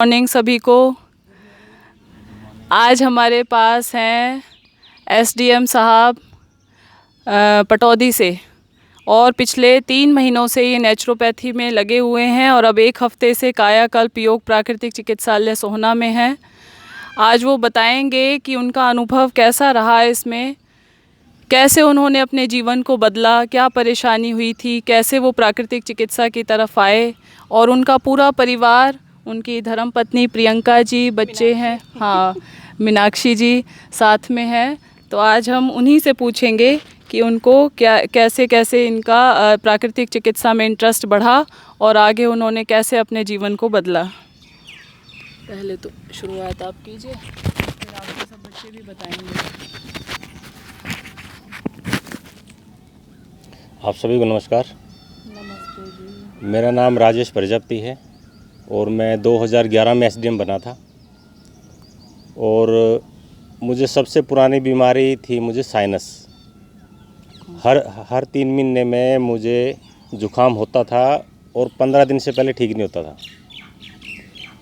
Morning सभी को। आज हमारे पास हैं एसडीएम साहब पटौदी से, और पिछले 3 महीनों से ये नेचुरोपैथी में लगे हुए हैं और अब 1 हफ्ते से कायाकल्प योग प्राकृतिक चिकित्सालय सोहना में हैं। आज वो बताएंगे कि उनका अनुभव कैसा रहा इसमें, कैसे उन्होंने अपने जीवन को बदला, क्या परेशानी हुई थी, कैसे वो प्राकृतिक चिकित्सा की तरफ आए, और उनका पूरा परिवार, उनकी धर्मपत्नी प्रियंका जी, बच्चे हैं, हाँ मीनाक्षी जी साथ में हैं। तो आज हम उन्हीं से पूछेंगे कि उनको क्या कैसे कैसे इनका प्राकृतिक चिकित्सा में इंटरेस्ट बढ़ा और आगे उन्होंने कैसे अपने जीवन को बदला। पहले तो शुरुआत आप कीजिए, फिर आपके सब बच्चे भी बताएंगे। आप सभी को नमस्कार। नमस्ते जी। मेरा नाम राजेश प्रजापति है और मैं 2011 में एसडीएम बना था। और मुझे सबसे पुरानी बीमारी थी मुझे साइनस। हर 3 महीने में मुझे जुकाम होता था और 15 दिन से पहले ठीक नहीं होता था।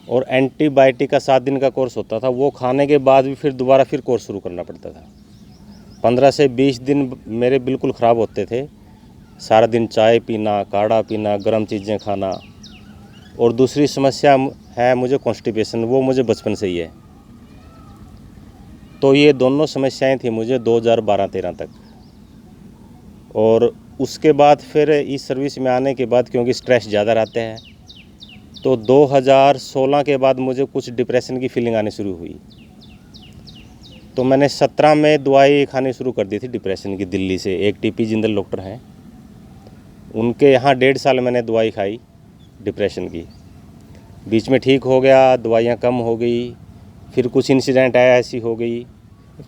और एंटीबायोटिक का 7 दिन का कोर्स होता था, वो खाने के बाद भी फिर दोबारा कोर्स शुरू करना पड़ता था। 15 से 20 दिन मेरे बिल्कुल ख़राब होते थे। सारा दिन चाय पीना, काढ़ा पीना, गर्म चीज़ें खाना। और दूसरी समस्या है मुझे कॉन्स्टिपेशन, वो मुझे बचपन से ही है। तो ये दोनों समस्याएं थी मुझे 2012-13 तक। और उसके बाद फिर इस सर्विस में आने के बाद, क्योंकि स्ट्रेस ज़्यादा रहते हैं, तो 2016 के बाद मुझे कुछ डिप्रेशन की फीलिंग आनी शुरू हुई। तो मैंने 17 में दवाई खानी शुरू कर दी थी डिप्रेशन की, दिल्ली से। एक टीपी जिंदल डॉक्टर हैं, उनके यहाँ 1.5 साल मैंने दवाई खाई डिप्रेशन की। बीच में ठीक हो गया, दवाइयाँ कम हो गई, फिर कुछ इंसिडेंट आया, ऐसी हो गई।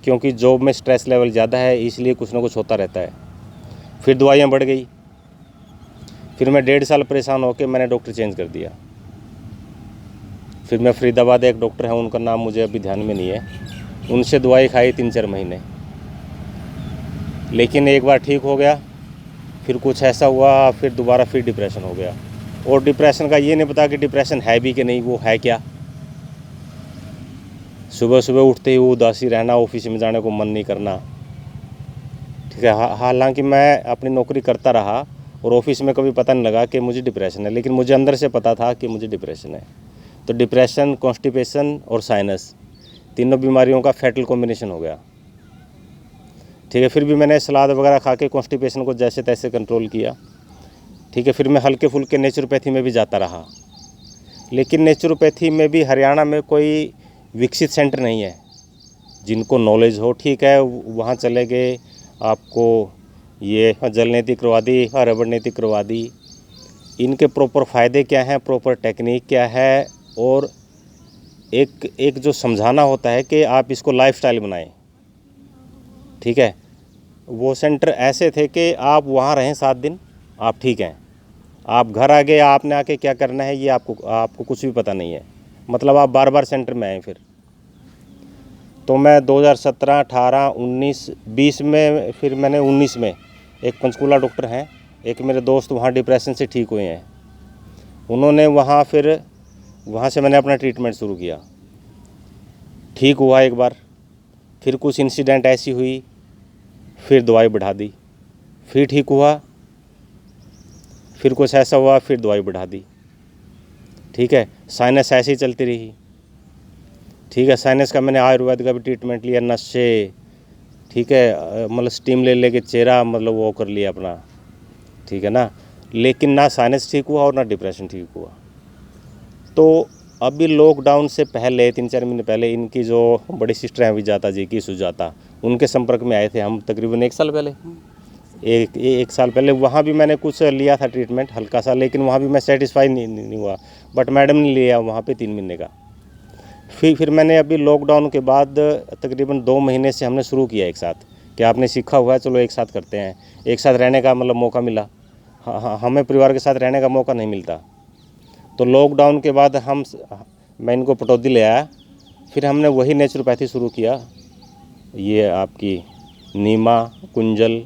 क्योंकि जॉब में स्ट्रेस लेवल ज़्यादा है, इसलिए कुछ ना कुछ होता रहता है। फिर दवाइयाँ बढ़ गई। फिर मैं 1.5 साल परेशान होकर मैंने डॉक्टर चेंज कर दिया। फिर मैं फरीदाबाद एक डॉक्टर हैं, उनका नाम मुझे अभी ध्यान में नहीं है, उनसे दवाई खाई 3-4 महीने। लेकिन एक बार ठीक हो गया, फिर कुछ ऐसा हुआ, फिर दोबारा डिप्रेशन हो गया। और डिप्रेशन का ये नहीं पता कि डिप्रेशन है भी कि नहीं, वो है क्या। सुबह सुबह उठते ही वो उदासी रहना, ऑफिस में जाने को मन नहीं करना। ठीक है, हालांकि मैं अपनी नौकरी करता रहा और ऑफिस में कभी पता नहीं लगा कि मुझे डिप्रेशन है, लेकिन मुझे अंदर से पता था कि मुझे डिप्रेशन है। तो डिप्रेशन, कॉन्स्टिपेशन और साइनस, तीनों बीमारियों का फैटल कॉम्बिनेशन हो गया। ठीक है, फिर भी मैंने सलाद वगैरह खा के कॉन्स्टिपेशन को जैसे तैसे कंट्रोल किया। ठीक है, फिर मैं हल्के फुल्के नेचुरोपैथी में भी जाता रहा। लेकिन नेचुरोपैथी में भी हरियाणा में कोई विकसित सेंटर नहीं है जिनको नॉलेज हो। ठीक है, वहाँ चले गए, आपको ये जल नीति करवा दी, रबड़ नीति करवा दी। इनके प्रॉपर फ़ायदे क्या हैं, प्रॉपर टेक्निक क्या है, और एक जो समझाना होता है कि आप इसको लाइफस्टाइल बनाएं। ठीक है, वो सेंटर ऐसे थे कि आप वहाँ रहें 7 दिन, आप ठीक हैं। आप घर आ गए, आपने आके क्या करना है ये आपको कुछ भी पता नहीं है। मतलब आप बार बार सेंटर में आए। फिर तो मैं 2017, 18, 19, 20 में, फिर मैंने 19 में, एक पंचकूला डॉक्टर हैं, एक मेरे दोस्त वहाँ डिप्रेशन से ठीक हुए हैं, उन्होंने वहाँ से मैंने अपना ट्रीटमेंट शुरू किया। ठीक हुआ एक बार, फिर कुछ इंसिडेंट ऐसी हुई, फिर दवाई बढ़ा दी, फिर ठीक हुआ, फिर कुछ ऐसा हुआ, फिर दवाई बढ़ा दी। ठीक है, साइनस ऐसे ही चलती रही। ठीक है, साइनस का मैंने आयुर्वेद का भी ट्रीटमेंट लिया, नशे, ठीक है, मतलब स्टीम ले लेके चेहरा मतलब वो कर लिया अपना। ठीक है ना, लेकिन ना साइनस ठीक हुआ और ना डिप्रेशन ठीक हुआ। तो अभी लॉकडाउन से पहले 3-4 महीने पहले इनकी जो बड़ी सिस्टर हैं विजाता जी की, सुजाता, उनके संपर्क में आए थे हम तकरीबन 1 साल पहले। एक साल पहले वहाँ भी मैंने कुछ लिया था ट्रीटमेंट हल्का सा, लेकिन वहाँ भी मैं सेटिस्फाई नहीं हुआ। बट मैडम ने लिया वहाँ पे 3 महीने का। फिर मैंने अभी लॉकडाउन के बाद तकरीबन 2 महीने से हमने शुरू किया एक साथ, कि आपने सीखा हुआ है, चलो एक साथ करते हैं। एक साथ रहने का मतलब मौका मिला। हाँ, हमें परिवार के साथ रहने का मौका नहीं मिलता। तो लॉकडाउन के बाद मैं इनको पटौदी ले आया। फिर हमने वही नेचुरोपैथी शुरू किया, ये आपकी नीमा, कुंजल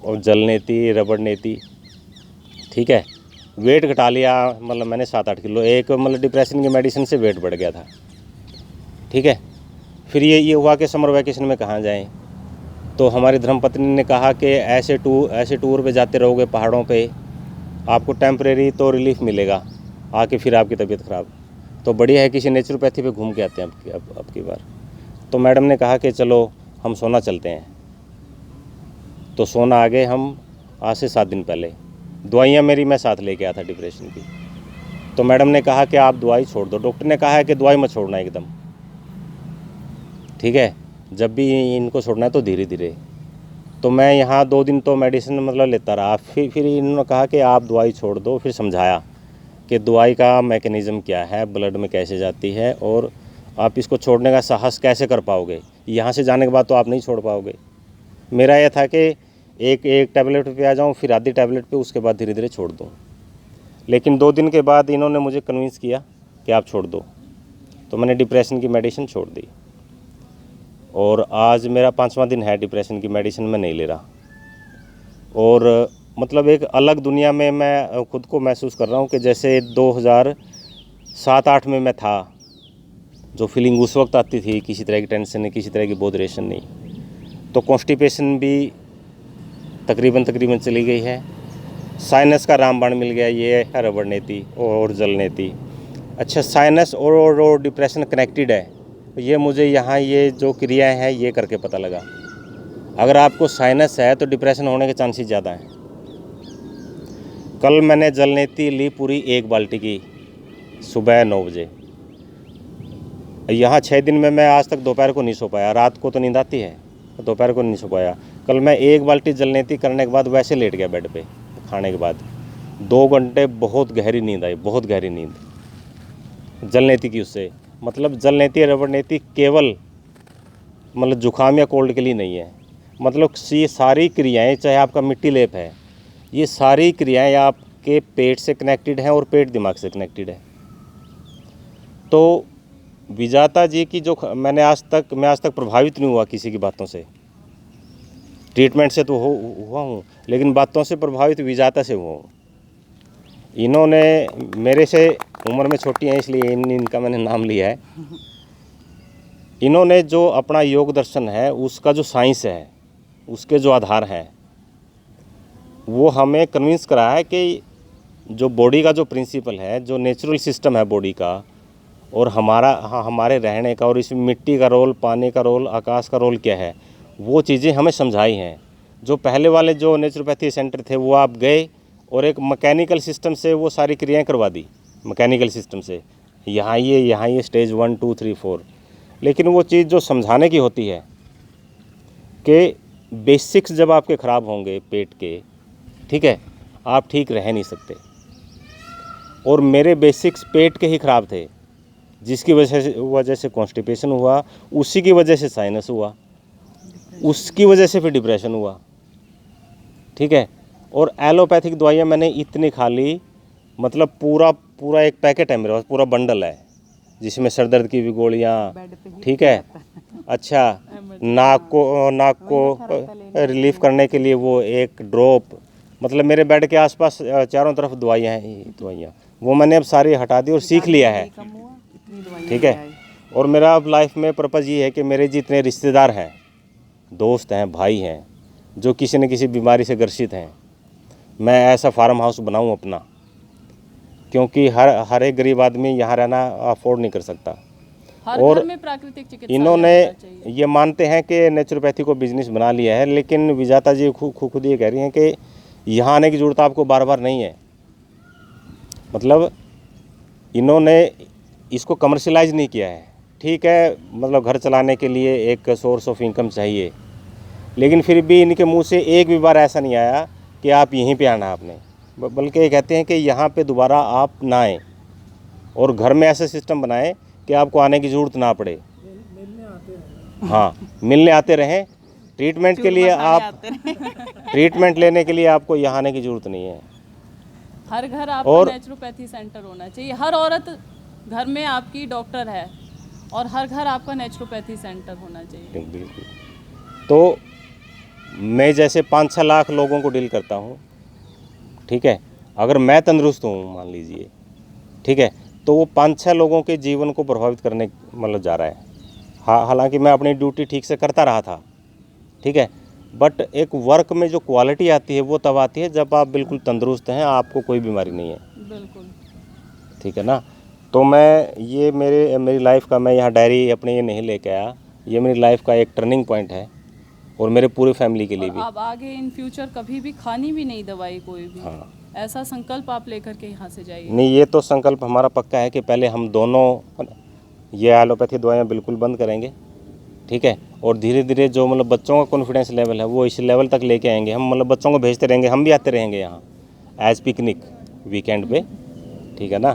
और जल नीति, रबड़ नीति। ठीक है, वेट घटा लिया, मतलब मैंने 7-8 किलो, एक मतलब डिप्रेशन की मेडिसिन से वेट बढ़ गया था। ठीक है, फिर ये हुआ कि समर वैकेशन में कहाँ जाएं, तो हमारी धर्मपत्नी ने कहा कि ऐसे टूर पे जाते रहोगे पहाड़ों पे, आपको टेम्परेरी तो रिलीफ मिलेगा, आके फिर आपकी तबीयत ख़राब, तो बढ़िया है किसी नेचुरोपैथी पे घूम के आते हैं अब की बार। तो मैडम ने कहा कि चलो हम सोना चलते हैं, तो सोना आ गए हम आज से 7 दिन पहले। दवाइयाँ मेरी मैं साथ लेके आया था डिप्रेशन की। तो मैडम ने कहा कि आप दवाई छोड़ दो, डॉक्टर ने कहा है कि दवाई मत छोड़ना एकदम, ठीक है, जब भी इनको छोड़ना है तो धीरे धीरे। तो मैं यहाँ 2 दिन तो मेडिसिन मतलब लेता रहा, फिर इन्होंने कहा कि आप दवाई छोड़ दो। फिर समझाया कि दवाई का मैकेनिज़्म क्या है, ब्लड में कैसे जाती है, और आप इसको छोड़ने का साहस कैसे कर पाओगे, यहाँ से जाने के बाद तो आप नहीं छोड़ पाओगे। मेरा यह था कि एक टैबलेट पे आ जाऊँ, फिर आधी टैबलेट पे, उसके बाद धीरे धीरे छोड़ दूँ। लेकिन 2 दिन के बाद इन्होंने मुझे कन्विंस किया कि आप छोड़ दो, तो मैंने डिप्रेशन की मेडिसिन छोड़ दी। और आज मेरा 5वां दिन है डिप्रेशन की मेडिसिन मैं नहीं ले रहा, और मतलब एक अलग दुनिया में मैं खुद को महसूस कर रहा हूँ कि जैसे 2007-8 में मैं था। जो फीलिंग उस वक्त आती थी, किसी तरह की टेंशन नहीं, किसी तरह की बॉडरेशन नहीं, तो कॉन्स्टिपेशन भी तकरीबन चली गई है। साइनस का रामबाण मिल गया, ये है रबड़ नेती और जल नेती। अच्छा, साइनस और डिप्रेशन कनेक्टेड है, ये मुझे यहाँ ये जो क्रियाएं हैं ये करके पता लगा। अगर आपको साइनस है तो डिप्रेशन होने के चांसेस ज़्यादा हैं। कल मैंने जल नेती ली पूरी 1 बाल्टी की, सुबह 9 बजे। यहाँ 6 दिन में मैं आज तक दोपहर को नहीं सो पाया। रात को तो नींद आती है, दोपहर को नहीं सो पाया। कल मैं 1 बाल्टी जल नेती करने के बाद वैसे लेट गया बेड पे, खाने के बाद 2 घंटे बहुत गहरी नींद आई, बहुत गहरी नींद जल नेती की। उससे मतलब जल नेती रबड़ नेती केवल मतलब जुकाम या कोल्ड के लिए नहीं है, मतलब ये सारी क्रियाएं, चाहे आपका मिट्टी लेप है, ये सारी क्रियाएं आपके पेट से कनेक्टेड हैं और पेट दिमाग से कनेक्टेड है। तो विजाता जी की जो मैं आज तक प्रभावित नहीं हुआ किसी की बातों से। ट्रीटमेंट से तो हुआ हूँ, लेकिन बातों से प्रभावित विजाता से हुआ हूँ। इन्होंने मेरे से उम्र में छोटी हैं, इसलिए इनका मैंने नाम लिया है। इन्होंने जो अपना योग दर्शन है, उसका जो साइंस है, उसके जो आधार हैं, वो हमें कन्विंस करा है कि जो बॉडी का जो प्रिंसिपल है, जो नेचुरल सिस्टम है बॉडी का, और हमारे रहने का, और इसमें मिट्टी का रोल, पानी का रोल, आकाश का रोल क्या है, वो चीज़ें हमें समझाई हैं। जो पहले वाले जो नेचुरोपैथी सेंटर थे, वो आप गए और एक मैकेनिकल सिस्टम से वो सारी क्रियाएं करवा दी, मैकेनिकल सिस्टम से, यहाँ ये स्टेज 1 2 3 4। लेकिन वो चीज़ जो समझाने की होती है कि बेसिक्स जब आपके ख़राब होंगे पेट के, ठीक है, आप ठीक रह नहीं सकते। और मेरे बेसिक्स पेट के ही ख़राब थे, जिसकी वजह से कॉन्स्टिपेशन हुआ, उसी की वजह से साइनस हुआ, उसकी वजह से फिर डिप्रेशन हुआ, ठीक है। और एलोपैथिक दवाइयाँ मैंने इतनी खा ली, मतलब पूरा एक पैकेट है मेरे पास, पूरा बंडल है, जिसमें सर दर्द की भी गोलियाँ, ठीक है। अच्छा, नाक को रिलीफ करने के लिए वो एक ड्रॉप, मतलब मेरे बेड के आसपास चारों तरफ दवाइयाँ हैं, दवाइयाँ वो मैंने अब सारी हटा दी और सीख लिया है, ठीक है। और मेरा अब लाइफ में पर्पज़ ये है कि मेरे जितने रिश्तेदार हैं, दोस्त हैं, भाई हैं, जो किसी न किसी बीमारी से ग्रसित हैं, मैं ऐसा फार्म हाउस बनाऊं अपना, क्योंकि हर एक गरीब आदमी यहाँ रहना अफोर्ड नहीं कर सकता। और घर में प्राकृतिक चिकित्सा इन्होंने ये मानते हैं कि नेचुरोपैथी को बिजनेस बना लिया है, लेकिन विजाता जी खुद ये कह रही हैं कि यहाँ आने की ज़रूरत आपको बार बार नहीं है। मतलब इन्होंने इसको कमर्शलाइज नहीं किया है, ठीक है, मतलब घर चलाने के लिए एक सोर्स ऑफ इनकम चाहिए, लेकिन फिर भी इनके मुंह से एक भी बार ऐसा नहीं आया कि आप यहीं पे आना आपने, बल्कि कहते हैं कि यहाँ पे दोबारा आप ना आएँ, और घर में ऐसा सिस्टम बनाएं कि आपको आने की ज़रूरत ना पड़े। हाँ, मिलने आते रहें। ट्रीटमेंट के लिए आप ट्रीटमेंट लेने के लिए आपको यहाँ आने की ज़रूरत नहीं है। हर घर आपका और नेचुरोपैथी सेंटर होना चाहिए, हर औरत घर में आपकी डॉक्टर है, और हर घर आपका नेचुरोपैथी सेंटर होना चाहिए। बिल्कुल। तो मैं जैसे 5-6 लाख लोगों को डील करता हूँ, ठीक है। अगर मैं तंदुरुस्त हूँ मान लीजिए, ठीक है, तो वो 5-6 लोगों के जीवन को प्रभावित करने मतलब जा रहा है। हालांकि मैं अपनी ड्यूटी ठीक से करता रहा था, ठीक है, बट एक वर्क में जो क्वालिटी आती है वो तब आती है जब आप बिल्कुल तंदुरुस्त हैं, आपको कोई बीमारी नहीं है। बिल्कुल। ठीक है ना। तो मैं ये मेरी लाइफ का, मैं यहाँ डायरी अपने ये नहीं लेके आया, ये मेरी लाइफ का एक टर्निंग पॉइंट है और मेरे पूरी फैमिली के लिए और भी। आप आगे इन फ्यूचर कभी भी खानी भी नहीं दवाई कोई भी। हाँ, ऐसा संकल्प आप लेकर के यहाँ से जाइए। नहीं ये तो संकल्प हमारा पक्का है कि पहले हम दोनों ये एलोपैथी दवाइयाँ बिल्कुल बंद करेंगे, ठीक है, और धीरे धीरे जो मतलब बच्चों का कॉन्फिडेंस लेवल है वो इस लेवल तक लेके आएंगे हम, मतलब बच्चों को भेजते रहेंगे, हम भी आते रहेंगे यहाँ एज पिकनिक वीकेंड पे, ठीक है ना।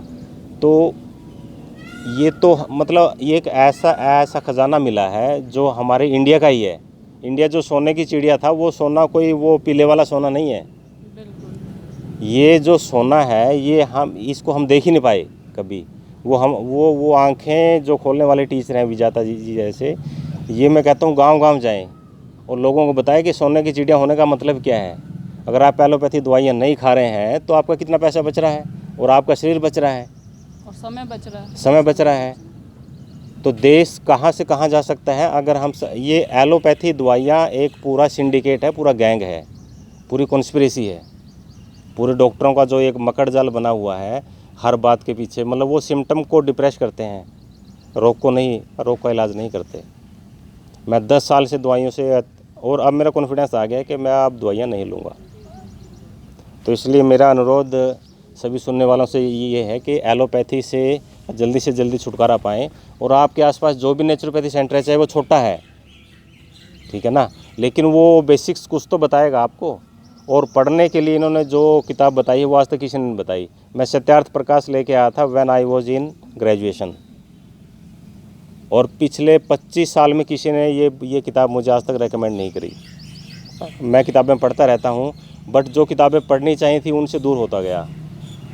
तो ये तो मतलब ये एक ऐसा खजाना मिला है जो हमारे इंडिया का ही है। इंडिया जो सोने की चिड़िया था, वो सोना कोई वो पीले वाला सोना नहीं है। बिल्कुल। ये जो सोना है ये हम इसको हम देख ही नहीं पाए कभी। वो आंखें जो खोलने वाले टीचर हैं विजाता जी जैसे, ये मैं कहता हूँ गांव-गांव जाएं और लोगों को बताएं कि सोने की चिड़िया होने का मतलब क्या है। अगर आप एलोपैथी दवाइयाँ नहीं खा रहे हैं तो आपका कितना पैसा बच रहा है और आपका शरीर बच रहा है और समय बच रहा है। समय बच रहा है। तो देश कहाँ से कहाँ जा सकता है अगर हम ये एलोपैथी दवाइयाँ एक पूरा सिंडिकेट है, पूरा गैंग है, पूरी कॉन्स्पिरेसी है, पूरे डॉक्टरों का जो एक मकड़ जाल बना हुआ है हर बात के पीछे। मतलब वो सिम्टम को डिप्रेस करते हैं, रोग को नहीं, रोग का इलाज नहीं करते। मैं 10 साल से दवाइयों से, और अब मेरा कॉन्फिडेंस आ गया है कि मैं अब दवाइयाँ नहीं लूँगा। तो इसलिए मेरा अनुरोध सभी सुनने वालों से ये है कि एलोपैथी से जल्दी छुटकारा पाएँ। और आपके आसपास जो भी नेचुरोपैथी सेंटर है, चाहे वो छोटा है, ठीक है ना, लेकिन वो बेसिक्स कुछ तो बताएगा आपको। और पढ़ने के लिए इन्होंने जो किताब बताई है वो आज तक किसी ने नहीं बताई। मैं सत्यार्थ प्रकाश लेके आया था when I was in graduation, और पिछले 25 साल में किसी ने ये किताब मुझे आज तक रेकमेंड नहीं करी। मैं किताबें पढ़ता रहता हूँ, बट जो किताबें पढ़नी चाहिए थी उनसे दूर होता गया।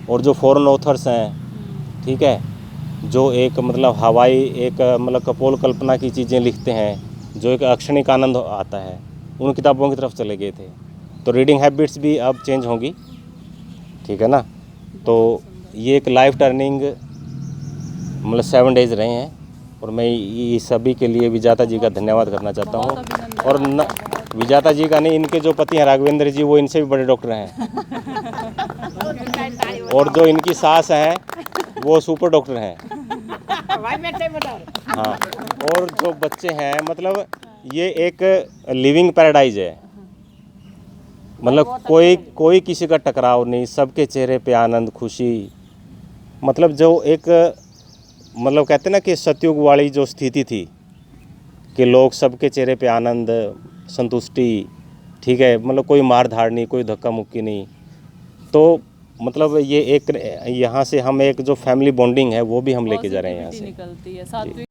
और जो फॉरेन ऑथर्स हैं, ठीक है, जो एक मतलब हवाई एक मतलब कपोल कल्पना की चीज़ें लिखते हैं, जो एक अक्षणिक आनंद आता है, उन किताबों की तरफ चले गए थे। तो रीडिंग हैबिट्स भी अब चेंज होंगी, ठीक है ना। तो ये एक लाइफ टर्निंग मतलब 7 डेज़ रहे हैं, और मैं ये सभी के लिए विजाता जी का धन्यवाद करना चाहता हूँ। और न विजाता जी का नहीं, इनके जो पति हैं राघवेंद्र जी, वो इनसे भी बड़े डॉक्टर हैं। और जो इनकी सास हैं वो सुपर डॉक्टर हैं। हाँ, और जो बच्चे हैं मतलब ये एक लिविंग पैराडाइज है। मतलब कोई किसी का टकराव नहीं, सबके चेहरे पे आनंद, खुशी। मतलब जो एक मतलब कहते हैं ना कि सतयुग वाली जो स्थिति थी कि लोग सबके चेहरे पे आनंद, संतुष्टि, ठीक है, मतलब कोई मार धाड़ नहीं, कोई धक्का मुक्की नहीं। तो मतलब ये एक यहाँ से हम एक जो फैमिली बॉन्डिंग है वो भी हम लेके जा रहे हैं यहाँ से। निकलती है।